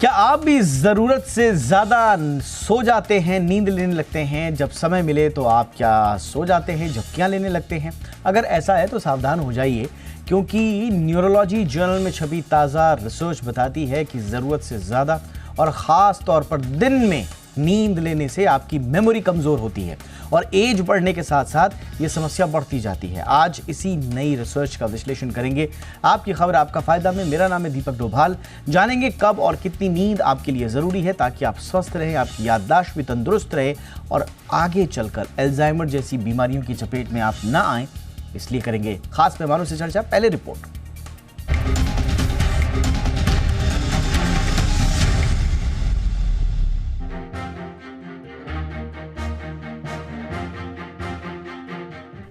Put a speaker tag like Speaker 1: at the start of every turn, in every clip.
Speaker 1: क्या आप भी ज़रूरत से ज़्यादा सो जाते हैं, नींद लेने लगते हैं? जब समय मिले तो आप क्या सो जाते हैं, झपकियाँ लेने लगते हैं? अगर ऐसा है तो सावधान हो जाइए, क्योंकि न्यूरोलॉजी जर्नल में छपी ताज़ा रिसर्च बताती है कि ज़रूरत से ज़्यादा और ख़ास तौर पर दिन में नींद लेने से आपकी मेमोरी कमज़ोर होती है और एज बढ़ने के साथ साथ ये समस्या बढ़ती जाती है। आज इसी नई रिसर्च का विश्लेषण करेंगे। आपकी खबर आपका फ़ायदा में। मेरा नाम है दीपक डोभाल। जानेंगे कब और कितनी नींद आपके लिए ज़रूरी है ताकि आप स्वस्थ रहें, आपकी याददाश्त भी तंदुरुस्त रहे और आगे चलकर अल्जाइमर जैसी बीमारियों की चपेट में आप ना आएँ। इसलिए करेंगे खास मेहमानों से चर्चा। पहले रिपोर्ट।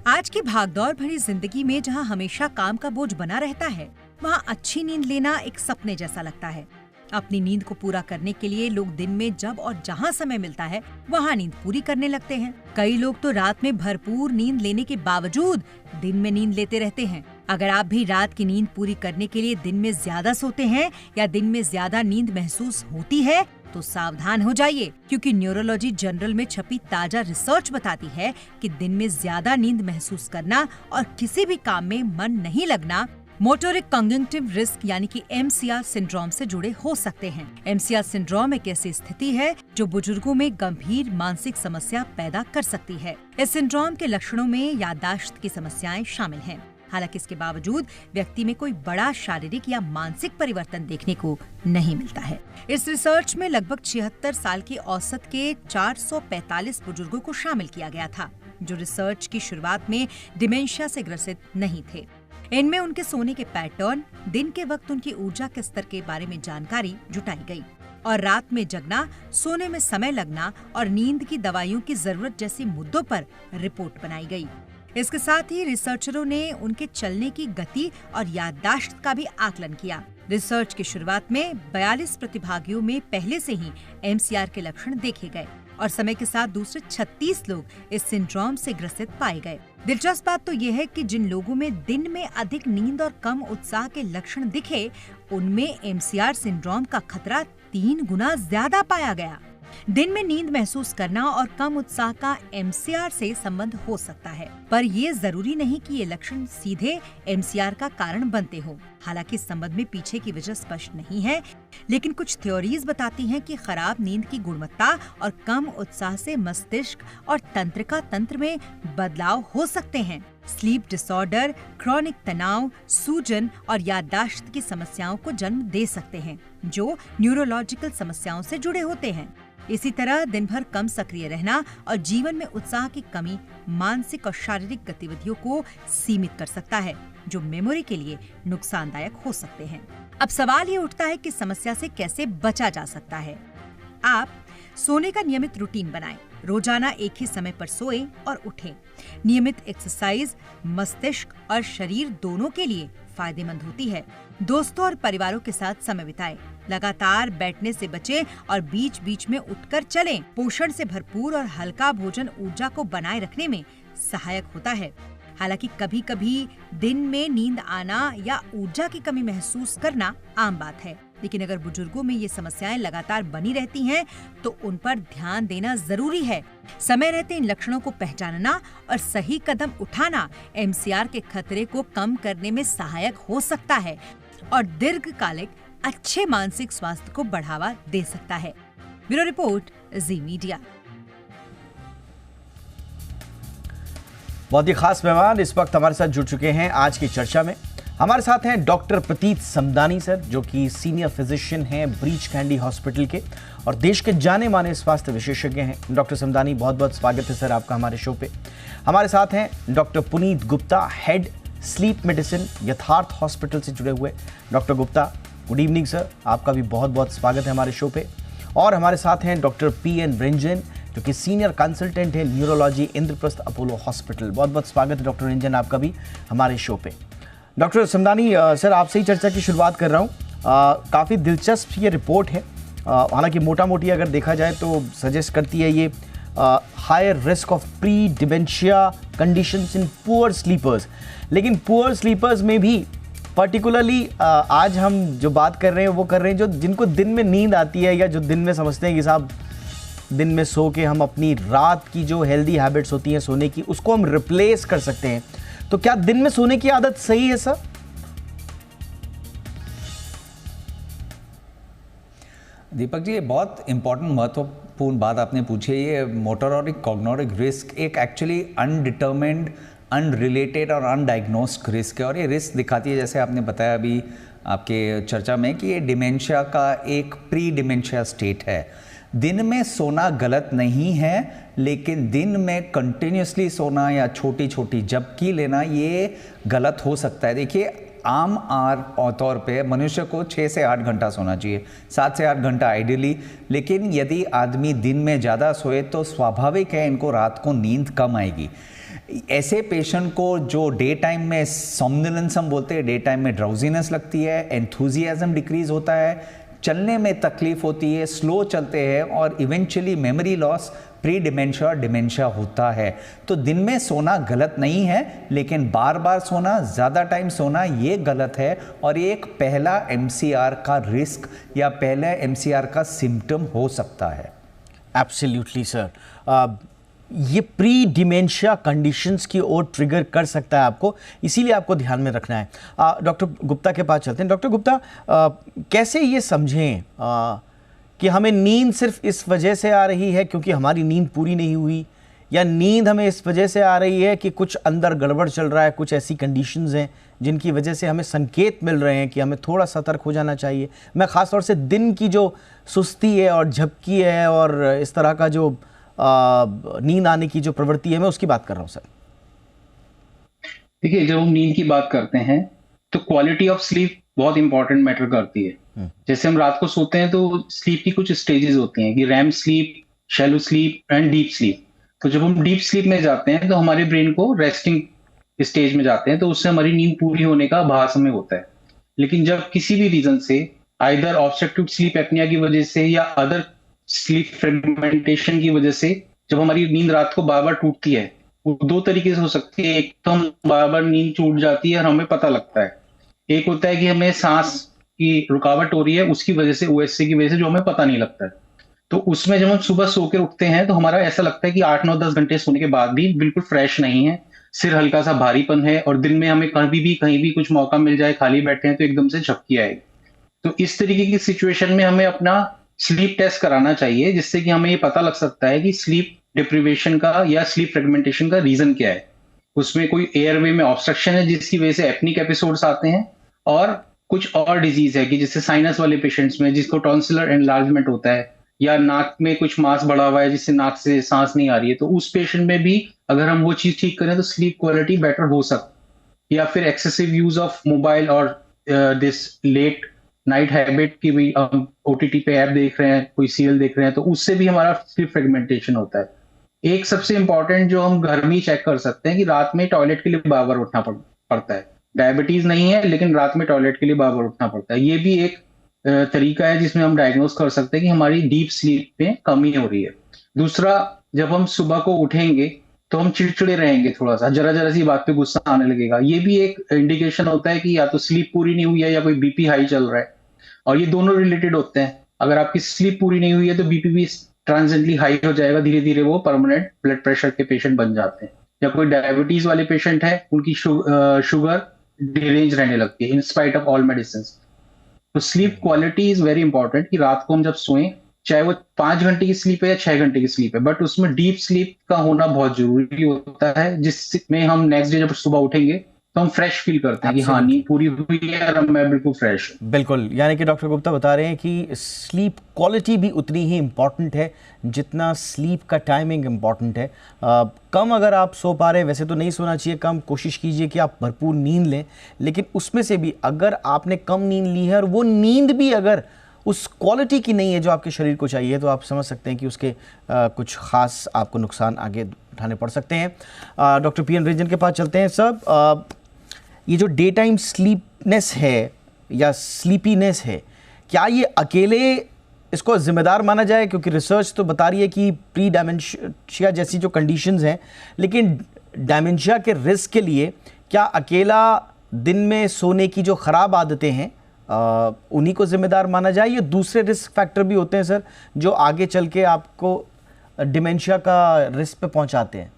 Speaker 2: आज की भागदौड़ भरी जिंदगी में जहां हमेशा काम का बोझ बना रहता है, वहां अच्छी नींद लेना एक सपने जैसा लगता है। अपनी नींद को पूरा करने के लिए लोग दिन में जब और जहां समय मिलता है वहां नींद पूरी करने लगते हैं। कई लोग तो रात में भरपूर नींद लेने के बावजूद दिन में नींद लेते रहते हैं। अगर आप भी रात की नींद पूरी करने के लिए दिन में ज्यादा सोते हैं या दिन में ज्यादा नींद महसूस होती है तो सावधान हो जाइए, क्योंकि न्यूरोलॉजी जर्नल में छपी ताजा रिसर्च बताती है कि दिन में ज्यादा नींद महसूस करना और किसी भी काम में मन नहीं लगना मोटोरिक कॉग्निटिव रिस्क यानी कि MCR सिंड्रोम से जुड़े हो सकते हैं। MCR सिंड्रोम एक ऐसी स्थिति है जो बुजुर्गों में गंभीर मानसिक समस्या पैदा कर सकती है। इस सिंड्रोम के लक्षणों में याददाश्त की समस्याएं शामिल हैं। हालांकि इसके बावजूद व्यक्ति में कोई बड़ा शारीरिक या मानसिक परिवर्तन देखने को नहीं मिलता है। इस रिसर्च में लगभग 76 साल की औसत के 445 बुजुर्गों को शामिल किया गया था, जो रिसर्च की शुरुआत में डिमेंशिया से ग्रसित नहीं थे। इनमें उनके सोने के पैटर्न, दिन के वक्त उनकी ऊर्जा के स्तर के बारे में जानकारी जुटाई गई और रात में जगना, सोने में समय लगना और नींद की दवाइयों की जरूरत जैसी मुद्दों पर रिपोर्ट बनाई गई। इसके साथ ही रिसर्चरों ने उनके चलने की गति और याददाश्त का भी आकलन किया। रिसर्च की शुरुआत में 42 प्रतिभागियों में पहले से ही MCR के लक्षण देखे गए और समय के साथ दूसरे 36 लोग इस सिंड्रोम से ग्रसित पाए गए। दिलचस्प बात तो यह है कि जिन लोगों में दिन में अधिक नींद और कम उत्साह के लक्षण दिखे, उनमें MCR सिंड्रोम का खतरा 3 गुना ज्यादा पाया गया। दिन में नींद महसूस करना और कम उत्साह का MCR से संबंध हो सकता है, पर ये जरूरी नहीं कि ये लक्षण सीधे MCR का कारण बनते हो। हालांकि इस संबंध में पीछे की वजह स्पष्ट नहीं है, लेकिन कुछ थ्योरीज बताती हैं कि खराब नींद की गुणवत्ता और कम उत्साह से मस्तिष्क और तंत्रिका तंत्र में बदलाव हो सकते हैं। स्लीप डिसऑर्डर, क्रॉनिक तनाव, सूजन और याददाश्त की समस्याओं को जन्म दे सकते हैं, जो न्यूरोलॉजिकल समस्याओं से जुड़े होते हैं। इसी तरह दिन भर कम सक्रिय रहना और जीवन में उत्साह की कमी मानसिक और शारीरिक गतिविधियों को सीमित कर सकता है, जो मेमोरी के लिए नुकसानदायक हो सकते हैं। अब सवाल ये उठता है कि समस्या से कैसे बचा जा सकता है। आप सोने का नियमित रूटीन बनाएं। रोजाना एक ही समय पर सोएं और उठें। नियमित एक्सरसाइज मस्तिष्क और शरीर दोनों के लिए फायदेमंद होती है। दोस्तों और परिवारों के साथ समय बिताएं। लगातार बैठने से बचें और बीच बीच में उठकर चलें। पोषण से भरपूर और हल्का भोजन ऊर्जा को बनाए रखने में सहायक होता है। हालांकि कभी कभी दिन में नींद आना या ऊर्जा की कमी महसूस करना आम बात है, लेकिन अगर बुजुर्गों में ये समस्याएं लगातार बनी रहती हैं, तो उन पर ध्यान देना जरूरी है। समय रहते इन लक्षणों को पहचानना और सही कदम उठाना MCR के खतरे को कम करने में सहायक हो सकता है और दीर्घकालिक अच्छे मानसिक स्वास्थ्य को बढ़ावा दे सकता है। ब्यूरो रिपोर्ट, जी मीडिया।
Speaker 1: बहुत ही खास मेहमान इस वक्त हमारे साथ जुड़ चुके हैं आज की चर्चा में। हमारे साथ हैं डॉक्टर प्रतीत समदानी सर, जो कि सीनियर फिजिशियन हैं ब्रीच कैंडी हॉस्पिटल के और देश के जाने माने स्वास्थ्य विशेषज्ञ हैं। डॉक्टर समदानी, बहुत बहुत स्वागत है सर आपका हमारे शो पे। हमारे साथ हैं doctor Puneet Gupta, head sleep medicine यथार्थ हॉस्पिटल से जुड़े हुए। Doctor Gupta, good evening sir, आपका भी बहुत बहुत स्वागत है हमारे शो पे। और हमारे साथ हैं डॉक्टर PN रंजन, जो कि सीनियर कंसल्टेंट है न्यूरोलॉजी इंद्रप्रस्थ अपोलो हॉस्पिटल। बहुत बहुत स्वागत है डॉक्टर रंजन आपका भी हमारे शो पे। डॉक्टर समदानी सर, आपसे ही चर्चा की शुरुआत कर रहा हूँ। काफ़ी दिलचस्प ये रिपोर्ट है। हालांकि मोटा मोटी अगर देखा जाए तो सजेस्ट करती है ये higher risk of pre dementia conditions in poor sleepers. लेकिन पुअर स्लीपर्स में भी पर्टिकुलरली आज हम जो बात कर रहे हैं वो कर रहे हैं जो जिनको दिन में नींद आती है, या जो दिन में समझते हैं कि साहब दिन में सो के हम अपनी रात की जो हेल्दी हैबिट्स होती हैं सोने की, उसको हम रिप्लेस कर सकते हैं। तो क्या दिन में सोने की आदत सही है सर?
Speaker 3: दीपक जी, ये बहुत इंपॉर्टेंट महत्वपूर्ण बात आपने पूछी है। ये मोटोरॉनिक कॉग्निटिव रिस्क एक एक्चुअली अनडिटर्मिन्ड, अनरिलेटेड और अनडायग्नोस्ड रिस्क है, और ये रिस्क दिखाती है, जैसे आपने बताया अभी आपके चर्चा में, कि ये डिमेंशिया का एक प्री डिमेंशिया स्टेट है। दिन में सोना गलत नहीं है, लेकिन दिन में कंटिन्यूसली सोना या छोटी छोटी झपकी लेना ये गलत हो सकता है। देखिए, आम तौर पे मनुष्य को 6 से 8 घंटा सोना चाहिए, 7 से 8 घंटा आइडियली। लेकिन यदि आदमी दिन में ज़्यादा सोए तो स्वाभाविक है इनको रात को नींद कम आएगी। ऐसे पेशेंट को जो डे टाइम में सोमनिलेंस हम बोलते हैं, डे टाइम में ड्राउजीनेस लगती है, एंथुजियाज्म डिक्रीज होता है, चलने में तकलीफ होती है, स्लो चलते हैं, और eventually memory loss, pre dementia और डिमेंशिया होता है। तो दिन में सोना गलत नहीं है, लेकिन बार बार सोना, ज़्यादा टाइम सोना ये गलत है, और ये एक पहला MCR का रिस्क या पहले MCR का सिम्टम हो सकता है।
Speaker 1: Absolutely sir. ये प्री डिमेंशिया कंडीशंस की ओर ट्रिगर कर सकता है आपको, इसीलिए आपको ध्यान में रखना है। डॉक्टर गुप्ता के पास चलते हैं। डॉक्टर गुप्ता, कैसे ये समझें कि हमें नींद सिर्फ इस वजह से आ रही है क्योंकि हमारी नींद पूरी नहीं हुई, या नींद हमें इस वजह से आ रही है कि कुछ अंदर गड़बड़ चल रहा है, कुछ ऐसी कंडीशंस हैं जिनकी वजह से हमें संकेत मिल रहे हैं कि हमें थोड़ा सतर्क हो जाना चाहिए? मैं ख़ासतौर से दिन की जो सुस्ती है और झपकी है और इस तरह का जो नींद आने की जो प्रवृत्ति है, मैं उसकी बात कर रहा हूँ सर।
Speaker 4: देखिए, जब हम नींद की बात करते हैं तो क्वालिटी ऑफ स्लीप बहुत इंपॉर्टेंट मैटर करती है। जैसे हम रात को सोते हैं तो स्लीप की कुछ स्टेजेस होती हैं कि REM sleep, shallow sleep and deep sleep. तो जब हम डीप स्लीप में जाते हैं तो हमारे ब्रेन को रेस्टिंग स्टेज में जाते हैं, तो उससे हमारी नींद पूरी होने का आभास हमें होता है। लेकिन जब किसी भी रीजन से, आइदर ऑब्स्ट्रक्टिव स्लीप एपनिया की वजह से या अदर स्लीप फ्रेगमेंटेशन की वजह से, जब हमारी नींद रात को बार बार टूटती है, वो 2 तरीके से हो सकती है। एक तो हम बार बार नींद टूट जाती है और हमें पता लगता है, एक होता है कि हमें सांस की रुकावट हो रही है उसकी वजह से, OSA की वजह से, जो हमें पता नहीं लगता है। तो उसमें जब हम सुबह सो के उठते हैं तो हमारा ऐसा लगता है कि 8, 9, 10 घंटे सोने के बाद भी बिल्कुल फ्रेश नहीं है, सिर हल्का सा भारीपन है, और दिन में हमें कहीं भी कुछ मौका मिल जाए, खाली बैठे हैं तो एकदम से झपकी आएगी। तो इस तरीके की सिचुएशन में हमें अपना स्लीप टेस्ट कराना चाहिए, जिससे कि हमें ये पता लग सकता है कि स्लीप डिप्रीवेशन का या स्लीप फ्रेगमेंटेशन का रीजन क्या है। उसमें कोई एयरवे में ऑब्स्ट्रक्शन है जिसकी वजह से एपनिक एपिसोड्स आते हैं, और कुछ और डिजीज है कि जैसे साइनस वाले पेशेंट्स में जिसको टॉन्सिलर एनलार्जमेंट होता है, या नाक में कुछ मांस बढ़ा हुआ है जिससे नाक से सांस नहीं आ रही है, तो उस पेशेंट में भी अगर हम वो चीज ठीक करें तो स्लीप क्वालिटी बेटर हो सकती है। या फिर एक्सेसिव यूज ऑफ मोबाइल और दिस लेट नाइट हैबिट की भी, हम OTT पे ऐप देख रहे हैं, कोई सीरियल देख रहे हैं, तो उससे भी हमारा स्लीप फ्रेगमेंटेशन होता है। एक सबसे इंपॉर्टेंट जो हम घर में चेक कर सकते हैं कि रात में टॉयलेट के लिए बार बार उठना पड़ता है। डायबिटीज नहीं है, लेकिन रात में टॉयलेट के लिए बार बार उठना पड़ता है। ये भी एक तरीका है जिसमें हम डायग्नोस कर सकते हैं कि हमारी डीप स्लीप में कमी हो रही है। दूसरा, जब हम सुबह को उठेंगे तो हम चिड़चिड़े रहेंगे, थोड़ा सा जरा सी बात पे गुस्सा आने लगेगा। ये भी एक इंडिकेशन होता है कि या तो स्लीप पूरी नहीं हुई है या कोई BP हाई चल रहा है, और ये दोनों रिलेटेड होते हैं। अगर आपकी स्लीप पूरी नहीं हुई है तो BP भी ट्रांजिएंटली हाई हो जाएगा, धीरे धीरे वो परमानेंट ब्लड प्रेशर के पेशेंट बन जाते हैं। या कोई डायबिटीज वाले पेशेंट है, उनकी शुगर डिरेंज रहने लगती है in spite of all medicine. तो sleep quality is very important, कि रात को हम जब सोएं, चाहे वो 5 घंटे की स्लीप है या 6 घंटे की स्लीप है, बट उसमें डीप स्लीप का होना बहुत जरूरी होता है, जिसमें हम नेक्स्ट डे जब सुबह उठेंगे तो हम फ्रेश फील करते हैं कि हाँ, नींद पूरी हुई है और मैं बिल्कुल फ्रेश हूं।
Speaker 1: बिल्कुल, यानी कि डॉक्टर गुप्ता बता रहे हैं कि स्लीप क्वालिटी भी उतनी ही इम्पॉर्टेंट है जितना स्लीप का टाइमिंग इम्पॉर्टेंट है। कम अगर आप सो पा रहे हैं, वैसे तो नहीं सोना चाहिए कम, कोशिश कीजिए कि आप भरपूर नींद लें, लेकिन उसमें से भी अगर आपने कम नींद ली है और वो नींद भी अगर उस क्वालिटी की नहीं है जो आपके शरीर को चाहिए, तो आप समझ सकते हैं कि उसके कुछ ख़ास आपको नुकसान आगे उठाने पड़ सकते हैं। डॉक्टर PN रंजन के पास चलते हैं। सब ये जो डे टाइम स्लीपनेस है या स्लीपीनेस है, क्या ये अकेले इसको जिम्मेदार माना जाए? क्योंकि रिसर्च तो बता रही है कि प्री डायमेंशिया जैसी जो कंडीशंस हैं, लेकिन डायमेंशिया के रिस्क के लिए क्या अकेला दिन में सोने की जो खराब आदतें हैं उन्हीं को जिम्मेदार माना जाए, या दूसरे रिस्क फैक्टर भी होते हैं सर जो आगे चल के आपको डिमेंशिया का रिस्क पे पहुंचाते हैं?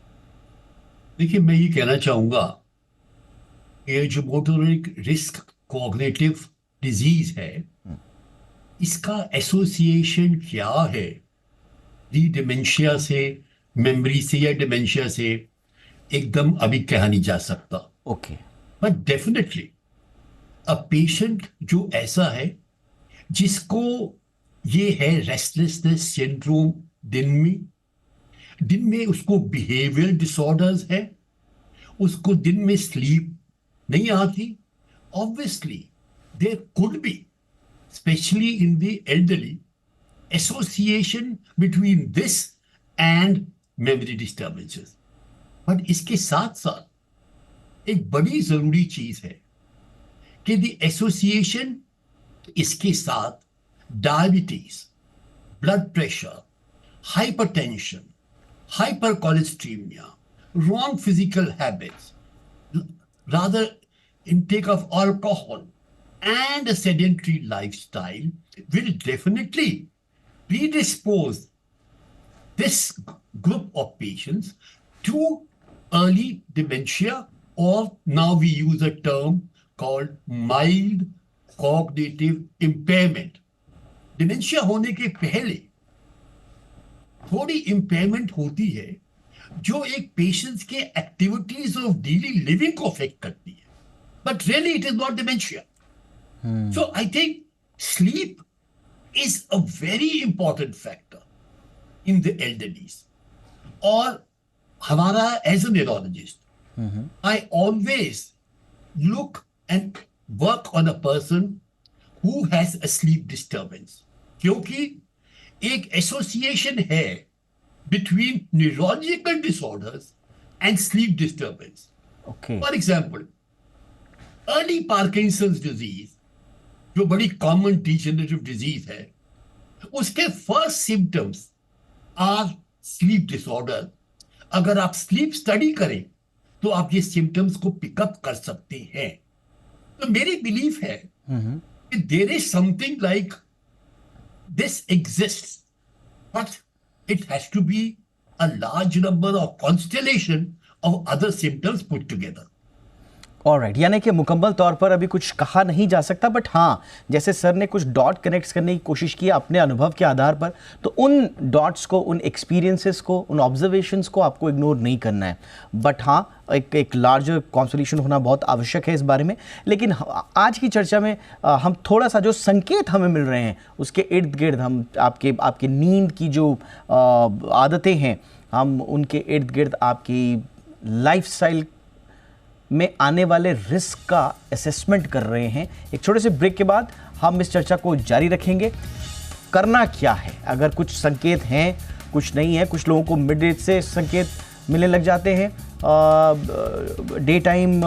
Speaker 5: देखिए, मैं ये कहना चाहूंगा, ये जो मोटोरिक रिस्क कॉग्निटिव डिजीज है, इसका एसोसिएशन क्या है दी डिमेंशिया से, मेमोरी से या डिमेंशिया से, एकदम अभी कहा नहीं जा सकता।
Speaker 1: Okay.
Speaker 5: But definitely a patient जो ऐसा है जिसको ये है रेस्टलेसनेस सिंड्रोम, दिन में उसको बिहेवियर डिसऑर्डर्स है, उसको दिन में स्लीप नहीं आती, obviously there could be, specially in the elderly, association between this and memory disturbances. But इसके साथ साथ एक बड़ी जरूरी चीज है कि द एसोसिएशन इसके साथ diabetes, blood pressure, hypertension, hypercholesteremia, wrong physical habits, rather intake of alcohol and a sedentary lifestyle will definitely predispose this group of patients to early dementia, or now we use a term called mild cognitive impairment. Dementia होने के पहले थोड़ी impairment होती है जो एक patients के activities of daily living को अफेक्ट करती है, but really it is not dementia. So I think sleep is a very important factor in the elderlies. और हमारा as a neurologist, I always look and work on a person who has a sleep disturbance, क्योंकि एक association है between neurological disorders and sleep disturbance. For example, early Parkinson's disease जो बड़ी common degenerative disease है, उसके first symptoms are sleep disorder. अगर आप sleep study करें तो आप ये सिम्टम्स को पिकअप कर सकते हैं। तो मेरी बिलीफ है कि there is something like this exists, but it has to be a large number of constellation of other symptoms put together.
Speaker 1: Alright, यानी कि मुकम्मल तौर पर अभी कुछ कहा नहीं जा सकता, बट हाँ, जैसे सर ने कुछ डॉट कनेक्ट करने की कोशिश की अपने अनुभव के आधार पर, तो उन डॉट्स को, उन एक्सपीरियंसेस को, उन ऑब्जर्वेशंस को आपको इग्नोर नहीं करना है। बट हाँ, एक लार्जर कॉन्सोल्यूशन होना बहुत आवश्यक है इस बारे में। लेकिन आज की चर्चा में हम थोड़ा सा जो संकेत हमें मिल रहे हैं उसके इर्द गिर्द, हम आपके नींद की जो आदतें हैं, हम उनके इर्द गिर्द आपकी लाइफस्टाइल में आने वाले रिस्क का असेसमेंट कर रहे हैं। एक छोटे से ब्रेक के बाद हम इस चर्चा को जारी रखेंगे। करना क्या है अगर कुछ संकेत हैं, कुछ नहीं है। कुछ लोगों को मिड एज से संकेत मिलने लग जाते हैं, डे टाइम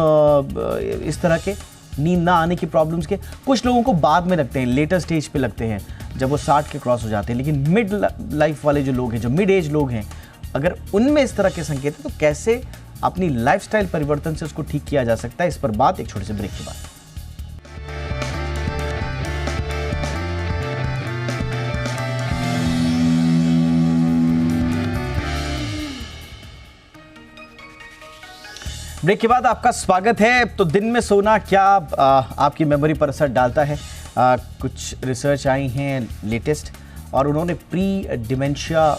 Speaker 1: इस तरह के नींद ना आने की प्रॉब्लम्स के। कुछ लोगों को बाद में लगते हैं, लेटर स्टेज पे लगते हैं जब वो 60 के क्रॉस हो जाते हैं। लेकिन मिड लाइफ वाले जो लोग हैं, जो मिड एज लोग हैं, अगर उनमें इस तरह के संकेत हैं तो कैसे अपनी लाइफस्टाइल परिवर्तन से उसको ठीक किया जा सकता है, इस पर बात एक छोटे से ब्रेक के बाद। ब्रेक के बाद आपका स्वागत है। तो दिन में सोना क्या आपकी मेमोरी पर असर डालता है? कुछ रिसर्च आई हैं लेटेस्ट, और उन्होंने प्री डिमेंशिया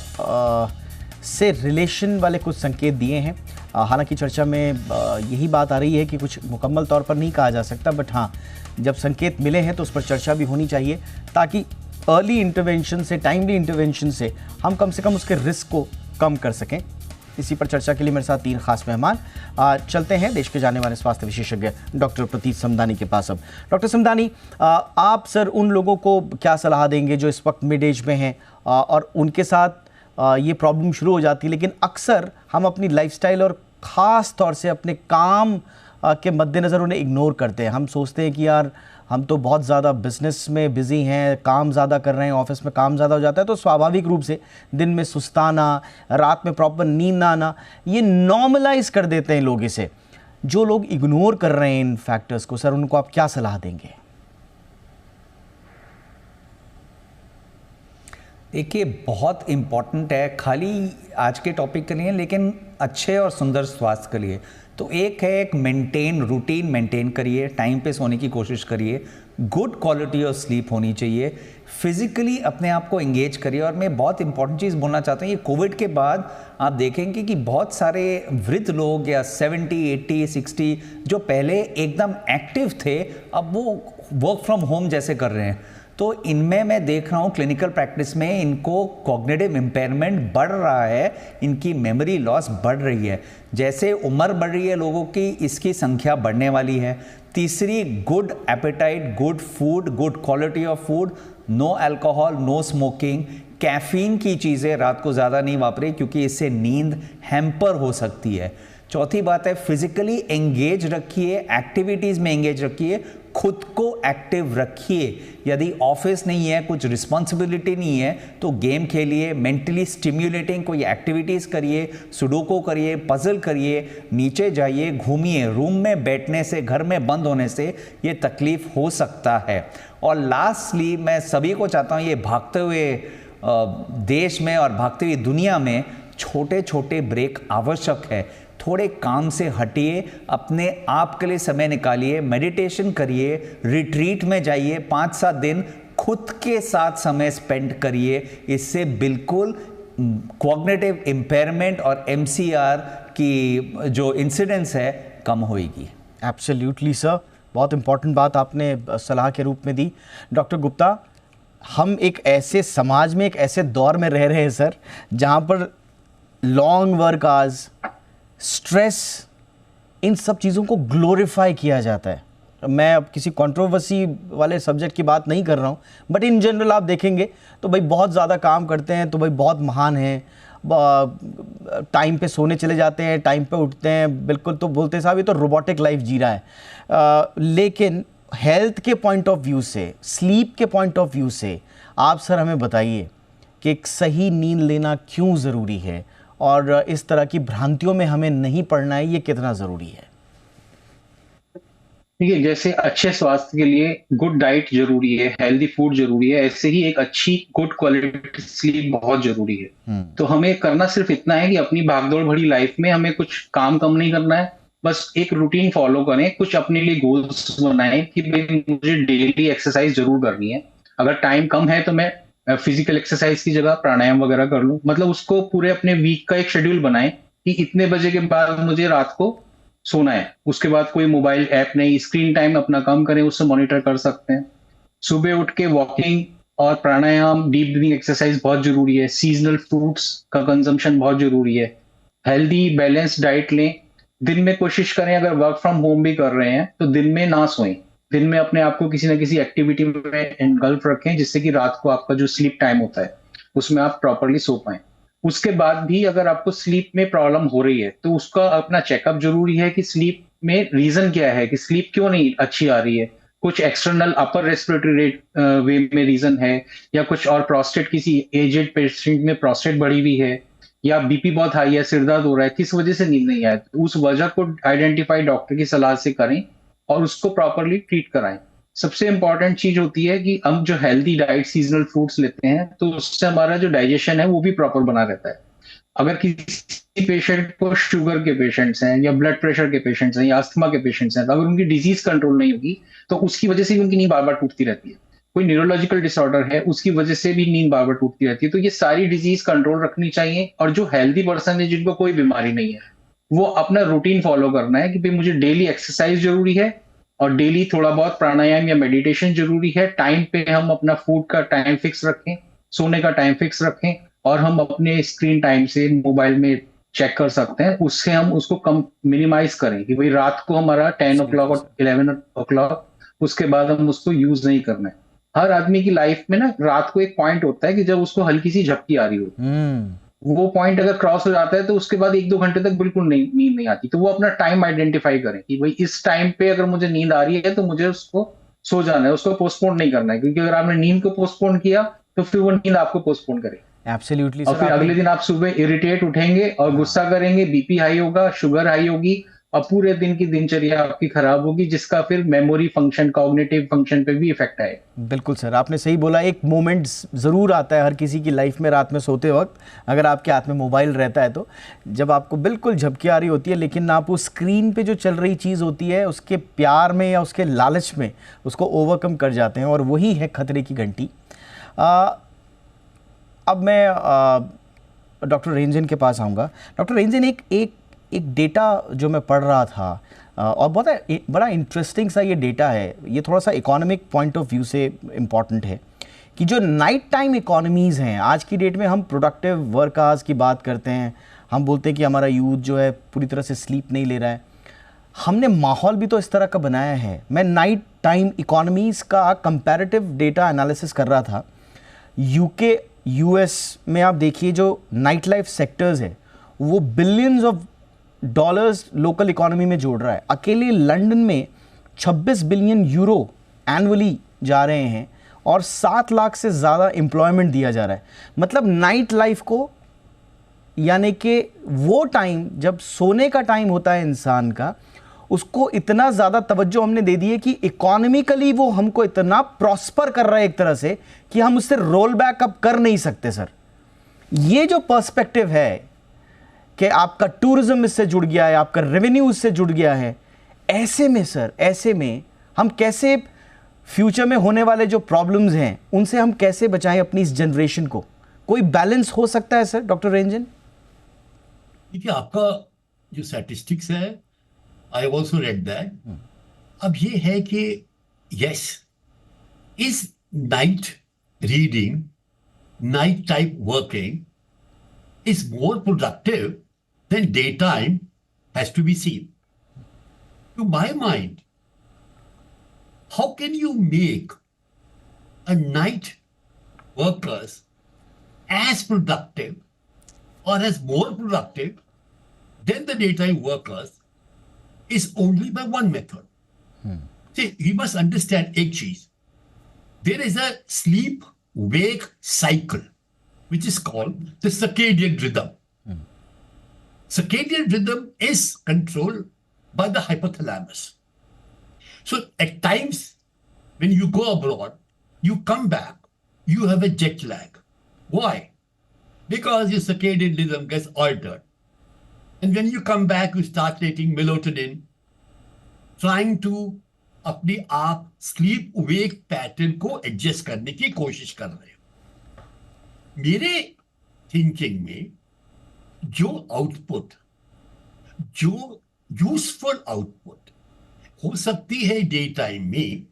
Speaker 1: से रिलेशन वाले कुछ संकेत दिए हैं। हालांकि चर्चा में यही बात आ रही है कि कुछ मुकम्मल तौर पर नहीं कहा जा सकता, बट हाँ, जब संकेत मिले हैं तो उस पर चर्चा भी होनी चाहिए, ताकि अर्ली इंटरवेंशन से, टाइमली इंटरवेंशन से हम कम से कम उसके रिस्क को कम कर सकें। इसी पर चर्चा के लिए मेरे साथ 3 खास मेहमान। चलते हैं देश के जाने माने स्वास्थ्य विशेषज्ञ डॉक्टर प्रतीत समदानी के पास। अब डॉक्टर समदानी, आप सर उन लोगों को क्या सलाह देंगे जो इस वक्त मिड एज में हैं और उनके साथ ये प्रॉब्लम शुरू हो जाती है, लेकिन अक्सर हम अपनी लाइफस्टाइल और ख़ास तौर से अपने काम के मद्देनज़र उन्हें इग्नोर करते हैं। हम सोचते हैं कि यार हम तो बहुत ज़्यादा बिजनेस में बिज़ी हैं, काम ज़्यादा कर रहे हैं, ऑफिस में काम ज़्यादा हो जाता है, तो स्वाभाविक रूप से दिन में सुस्ताना, रात में प्रॉपर नींद ना आना, ये नॉर्मलाइज कर देते हैं लोग इसे। जो लोग इग्नोर कर रहे हैं इन फैक्टर्स को, सर उनको आप क्या सलाह देंगे?
Speaker 3: देखिए, बहुत इम्पॉर्टेंट है, खाली आज के टॉपिक के लिए लेकिन अच्छे और सुंदर स्वास्थ्य के लिए। तो एक है, एक रूटीन मेंटेन करिए, टाइम पे सोने की कोशिश करिए, गुड क्वालिटी ऑफ स्लीप होनी चाहिए, फिजिकली अपने आप को एंगेज करिए। और मैं बहुत इंपॉर्टेंट चीज़ बोलना चाहता हूँ, ये कोविड के बाद आप देखेंगे कि बहुत सारे वृद्ध लोग या 70, 80, 60 जो पहले एकदम एक्टिव थे, अब वो वर्क फ्रॉम होम जैसे कर रहे हैं। तो इनमें मैं देख रहा हूँ क्लिनिकल प्रैक्टिस में इनको कॉग्निटिव इम्पेयरमेंट बढ़ रहा है, इनकी मेमोरी लॉस बढ़ रही है। जैसे उम्र बढ़ रही है लोगों की, इसकी संख्या बढ़ने वाली है। तीसरी, good appetite, good food, good quality of food, no alcohol, no smoking, caffeine की चीज़ें रात को ज़्यादा नहीं वापरें क्योंकि इससे नींद हैम्पर हो सकती है। चौथी बात है, फिजिकली एंगेज रखिए, एक्टिविटीज़ में एंगेज रखिए, खुद को एक्टिव रखिए। यदि ऑफिस नहीं है, कुछ रिस्पॉन्सिबिलिटी नहीं है, तो गेम खेलिए, मेंटली स्टिम्युलेटिंग कोई एक्टिविटीज़ करिए, सुडोको करिए, पजल करिए, नीचे जाइए, घूमिए। रूम में बैठने से, घर में बंद होने से ये तकलीफ हो सकता है। और लास्टली मैं सभी को चाहता हूँ, ये भागते हुए देश में और भागती हुई दुनिया में छोटे छोटे ब्रेक आवश्यक है। थोड़े काम से हटिए, अपने आप के लिए समय निकालिए, मेडिटेशन करिए, रिट्रीट में जाइए, 5-7 दिन खुद के साथ समय स्पेंड करिए। इससे बिल्कुल कॉग्निटिव इम्पेयरमेंट और MCR की जो इंसिडेंस है कम होएगी।
Speaker 1: एब्सोल्युटली सर, बहुत इंपॉर्टेंट बात आपने सलाह के रूप में दी। डॉक्टर गुप्ता, हम एक ऐसे समाज में, एक ऐसे दौर में रह रहे हैं सर, जहाँ पर लॉन्ग वर्क आवर्स, स्ट्रेस, इन सब चीज़ों को ग्लोरीफाई किया जाता है। मैं अब किसी कंट्रोवर्सी वाले सब्जेक्ट की बात नहीं कर रहा हूँ, बट इन जनरल आप देखेंगे तो भाई बहुत ज़्यादा काम करते हैं तो भाई बहुत महान हैं, टाइम पे सोने चले जाते हैं, टाइम पे उठते हैं, बिल्कुल तो बोलते हैं साहब ये तो रोबोटिक लाइफ जी रहा है। लेकिन हेल्थ के पॉइंट ऑफ व्यू से, स्लीप के पॉइंट ऑफ व्यू से आप सर हमें बताइए कि एक सही नींद लेना क्यों ज़रूरी है और इस तरह की भ्रांतियों में हमें नहीं पड़ना है, ये कितना ज़रूरी है?
Speaker 4: देखिए, जैसे अच्छे स्वास्थ्य के लिए गुड डाइट जरूरी है, हेल्दी फूड जरूरी है, ऐसे ही एक अच्छी गुड क्वालिटी स्लीप बहुत जरूरी है। तो हमें करना सिर्फ इतना है कि अपनी भागदौड़ भरी लाइफ में हमें कुछ काम कम नहीं करना है, बस एक रूटीन फॉलो करें, कुछ अपने लिए गोल्स बनाएं कि भाई मुझे डेली एक्सरसाइज जरूर करनी है। अगर टाइम कम है तो मैं फिजिकल एक्सरसाइज की जगह प्राणायाम वगैरह कर लूं। मतलब उसको पूरे अपने वीक का एक शेड्यूल बनाएं कि इतने बजे के बाद मुझे रात को सोना है, उसके बाद कोई मोबाइल ऐप नहीं, स्क्रीन टाइम अपना कम करें, उससे मॉनिटर कर सकते हैं। सुबह उठ के वॉकिंग और प्राणायाम, डीप ब्रीथिंग एक्सरसाइज बहुत जरूरी है। सीजनल फ्रूट्स का कंजम्पशन बहुत जरूरी है। हेल्दी बैलेंस डाइट लें। दिन में कोशिश करें, अगर वर्क फ्रॉम होम भी कर रहे हैं तो दिन में ना सोएं, दिन में अपने आप को किसी ना किसी एक्टिविटी में इन्वॉल्व रखें जिससे कि रात को आपका जो स्लीप टाइम होता है उसमें आप प्रॉपरली सो पाएं। उसके बाद भी अगर आपको स्लीप में प्रॉब्लम हो रही है तो उसका अपना चेकअप जरूरी है कि स्लीप में रीजन क्या है, कि स्लीप क्यों नहीं अच्छी आ रही है। कुछ एक्सटर्नल अपर रेस्पिरेटरी रेट वे में रीजन है, या कुछ और प्रोस्टेट, किसी एजेड पेशेंट में प्रोस्टेट बढ़ी हुई है, या बीपी बहुत हाई है, सिर दर्द हो रहा है, किस वजह से नींद नहीं आए, तो उस वजह को आइडेंटिफाई डॉक्टर की सलाह से करें और उसको प्रॉपरली ट्रीट कराएं। सबसे इंपॉर्टेंट चीज होती है कि हम जो हेल्दी डाइट, सीजनल फ्रूट्स लेते हैं तो उससे हमारा जो डाइजेशन है वो भी प्रॉपर बना रहता है। अगर किसी पेशेंट को, शुगर के पेशेंट्स हैं या ब्लड प्रेशर के पेशेंट्स हैं या अस्थमा के पेशेंट्स हैं, तो अगर उनकी डिजीज कंट्रोल नहीं होगी तो उसकी वजह से भी उनकी नींद बार बार टूटती रहती है। कोई न्यूरोलॉजिकल डिसऑर्डर है, उसकी वजह से भी नींद बार बार टूटती रहती है। तो ये सारी डिजीज कंट्रोल रखनी चाहिए। और जो हेल्दी पर्सन है, जिनको कोई बीमारी नहीं है, वो अपना रूटीन फॉलो करना है कि भाई मुझे डेली एक्सरसाइज जरूरी है और डेली थोड़ा बहुत प्राणायाम या मेडिटेशन जरूरी है। टाइम पे हम अपना फूड का टाइम फिक्स रखें, सोने का टाइम फिक्स रखें, और हम अपने स्क्रीन टाइम से मोबाइल में चेक कर सकते हैं, उससे हम उसको कम मिनिमाइज करें कि भाई रात को हमारा 10 o'clock और 11 o'clock, उसके बाद हम उसको यूज नहीं करना है। हर आदमी की लाइफ में ना रात को एक पॉइंट होता है कि जब उसको हल्की सी झपकी आ रही हो, वो पॉइंट अगर क्रॉस हो जाता है तो उसके बाद 1-2 घंटे तक बिल्कुल नींद नहीं आती। तो वो अपना टाइम आइडेंटिफाई करें कि भाई इस टाइम पे अगर मुझे नींद आ रही है तो मुझे उसको सो जाना है, उसको पोस्टपोन नहीं करना है, क्योंकि अगर आपने नींद को पोस्टपोन किया तो फिर वो नींद आपको पोस्टपोन करेगी।
Speaker 1: एब्सोल्युटली।
Speaker 4: और फिर अगले दिन आप सुबह इरिटेट उठेंगे और गुस्सा करेंगे, बीपी हाई होगा, शुगर हाई होगी, और पूरे दिन की दिनचर्या आपकी खराब होगी, जिसका फिर मेमोरी फंक्शन, कॉग्निटिव फंक्शन पे भी इफेक्ट आएगा।
Speaker 1: बिल्कुल सर, आपने सही बोला। एक मोमेंट ज़रूर आता है हर किसी की लाइफ में रात में सोते वक्त, अगर आपके हाथ में मोबाइल रहता है तो, जब आपको बिल्कुल झपकी आ रही होती है, लेकिन आप उस स्क्रीन पे जो चल रही चीज़ होती है उसके प्यार में या उसके लालच में उसको ओवरकम कर जाते हैं, और वही है खतरे की घंटी। अब मैं डॉक्टर रेंजन के पास आऊँगा। डॉक्टर रेंजन, एक डेटा जो मैं पढ़ रहा था, और बहुत बड़ा इंटरेस्टिंग सा ये डेटा है, ये थोड़ा सा इकोनॉमिक पॉइंट ऑफ व्यू से इम्पॉर्टेंट है, कि जो नाइट टाइम इकोनॉमीज़ हैं आज की डेट में, हम प्रोडक्टिव वर्क आवर्स की बात करते हैं, हम बोलते हैं कि हमारा यूथ जो है पूरी तरह से स्लीप नहीं ले रहा है, हमने माहौल भी तो इस तरह का बनाया है। मैं नाइट टाइम इकोनॉमीज़ का कंपैरेटिव डेटा एनालिसिस कर रहा था। यूके, यूएस में आप देखिए जो नाइट लाइफ सेक्टर्स है वो billions of dollars local economy में जोड़ रहा है। अकेले लंदन में 26 बिलियन यूरो एनुअली जा रहे हैं और 7 लाख से ज़्यादा एम्प्लॉयमेंट दिया जा रहा है। मतलब नाइट लाइफ को, यानी कि वो टाइम जब सोने का टाइम होता है इंसान का, उसको इतना ज़्यादा तवज्जो हमने दे दी है कि इकोनॉमिकली वो हमको इतना प्रॉस्पर कर रहा है एक तरह से कि हम उससे रोल बैक अप कर नहीं सकते। सर, ये जो पर्सपेक्टिव है कि आपका टूरिज्म इससे जुड़ गया है, आपका रेवेन्यू इससे जुड़ गया है, ऐसे में सर, ऐसे में हम कैसे फ्यूचर में होने वाले जो प्रॉब्लम्स हैं उनसे हम कैसे बचाएं अपनी इस जनरेशन को? कोई बैलेंस हो सकता है सर, डॉक्टर रेंजन?
Speaker 5: देखिए, आपका जो स्टैटिस्टिक्स है, आई ऑल्सो रेड दैट। अब ये है कि yes, is night reading, night time working is more productive than daytime has to be seen. To my mind, how can you make a night workers as productive or as more productive than the daytime workers is only by one method. See, you must understand एक चीज, there is a sleep-wake cycle which is called the circadian rhythm. Circadian rhythm is controlled by the hypothalamus. So at times when you go abroad, you come back, you have a jet lag. Why? Because your circadian rhythm gets altered. And when you come back, you start taking melatonin, trying to अपनी आप sleep wake pattern को adjust करने की कोशिश कर रहे हो। मेरे थिंकिंग में जो आउटपुट, जो यूजफुल आउटपुट हो सकती है डे टाइम में,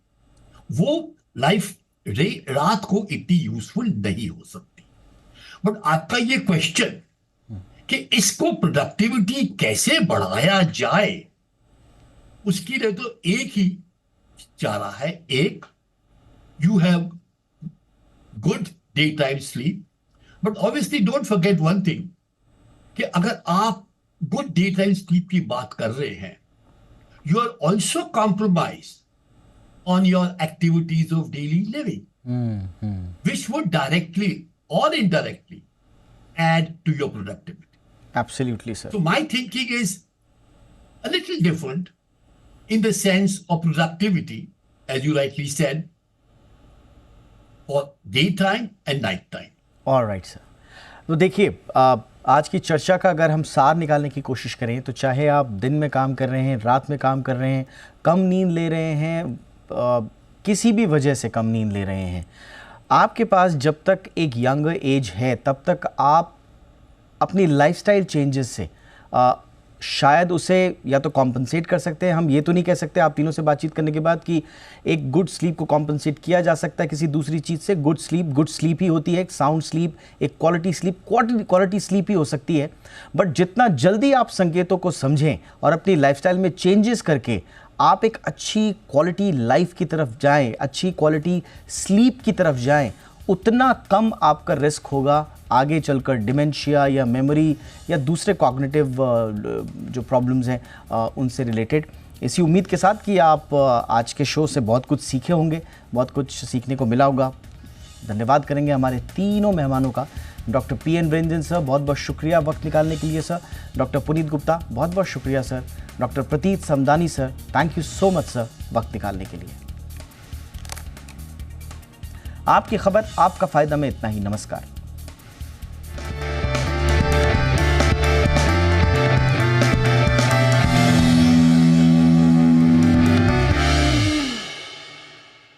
Speaker 5: वो रात को इतनी यूजफुल नहीं हो सकती। बट आपका ये क्वेश्चन कि इसको प्रोडक्टिविटी कैसे बढ़ाया जाए, उसके लिए तो एक ही चारा है। एक, you have good day time sleep, but obviously don't forget one thing कि अगर आप गुड डे टाइम स्लीप की बात कर रहे हैं, you are also compromise on your activities of daily living, which would directly और indirectly add to your productivity.
Speaker 1: Absolutely, sir.
Speaker 5: So my thinking is a little different in the sense of productivity, as you rightly said, for daytime and nighttime.
Speaker 1: All right, sir. तो देखिए, आज की चर्चा का अगर हम सार निकालने की कोशिश करें तो चाहे आप दिन में काम कर रहे हैं, रात में काम कर रहे हैं, कम नींद ले रहे हैं, किसी भी वजह से कम नींद ले रहे हैं, आपके पास जब तक एक यंग एज है तब तक आप अपनी लाइफस्टाइल चेंजेस से शायद उसे या तो कॉम्पनसेट कर सकते हैं। हम ये तो नहीं कह सकते आप तीनों से बातचीत करने के बाद कि एक गुड स्लीप को कॉम्पनसेट किया जा सकता है किसी दूसरी चीज़ से। गुड स्लीप ही होती है, एक साउंड स्लीप, एक क्वालिटी स्लीप ही हो सकती है। बट जितना जल्दी आप संकेतों को समझें और अपनी लाइफस्टाइल में चेंजेस करके आप एक अच्छी क्वालिटी लाइफ की तरफ जाएं, अच्छी क्वालिटी स्लीप की तरफ जाएं, उतना कम आपका रिस्क होगा आगे चलकर डिमेंशिया या मेमोरी या दूसरे कॉग्निटिव जो प्रॉब्लम्स हैं उनसे रिलेटेड। इसी उम्मीद के साथ कि आप आज के शो से बहुत कुछ सीखे होंगे, बहुत कुछ सीखने को मिला होगा। धन्यवाद करेंगे हमारे तीनों मेहमानों का डॉक्टर PN ब्रेंजन सर, बहुत बहुत शुक्रिया वक्त निकालने के लिए सर। डॉक्टर पुनीत गुप्ता, बहुत बहुत शुक्रिया सर। डॉक्टर प्रतीत Samdani sir, thank you so much sir वक्त निकालने के लिए। आपकी खबर, आपका फायदा में इतना ही। नमस्कार।